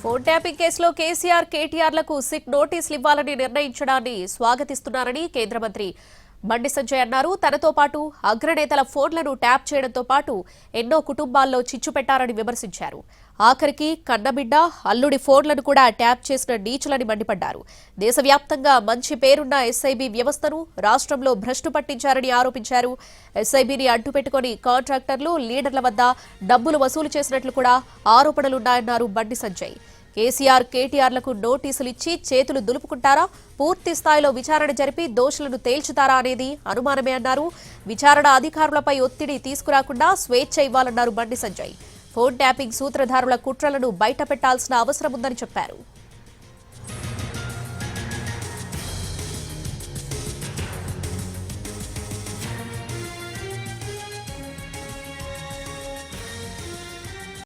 Phone tapping కేసులో KCR కేటీఆర్లకు SIT నోటీసులు ఇవ్వాలని నిర్ణయించడాన్ని స్వాగతిస్తున్నారని కేంద్ర మంత్రి బండి సంజయ్ అన్నారు. తనతో పాటు అగ్రనేతల ఫోన్లను ట్యాప్ చేయడంతో పాటు ఎన్నో కుటుంబాల్లో చిచ్చు పెట్టారని విమర్శించారు. ఆఖరికి కన్నబిడ్డ, అల్లుడి ఫోన్లను కూడా ట్యాప్ చేసిన నీచులని మండిపడ్డారు. దేశవ్యాప్తంగా మంచి పేరున్న ఎస్ఐబి వ్యవస్థను రాష్ట్రంలో భ్రష్టు పట్టించారని ఆరోపించారు. ఎస్ఐబిని అడ్డుపెట్టుకుని కాంట్రాక్టర్లు, లీడర్ల వద్ద డబ్బులు వసూలు చేసినట్లు కూడా ఆరోపణలున్నాయన్నారు బండి సంజయ్. కేసీఆర్ కేటీఆర్లకు నోటీసులు ఇచ్చి చేతులు దులుపుకుంటారా, పూర్తి స్థాయిలో విచారణ జరిపి దోషులను తేల్చుతారా అనేది అనుమానమే అన్నారు. విచారణ అధికారులపై ఒత్తిడి తీసుకురాకుండా స్వేచ్ఛ ఇవ్వాలన్నారు బండి సంజయ్. ఫోన్ ట్యాపింగ్ సూత్రధారుల కుట్రలను బయటపెట్టాల్సిన అవసరం ఉందని చెప్పారు.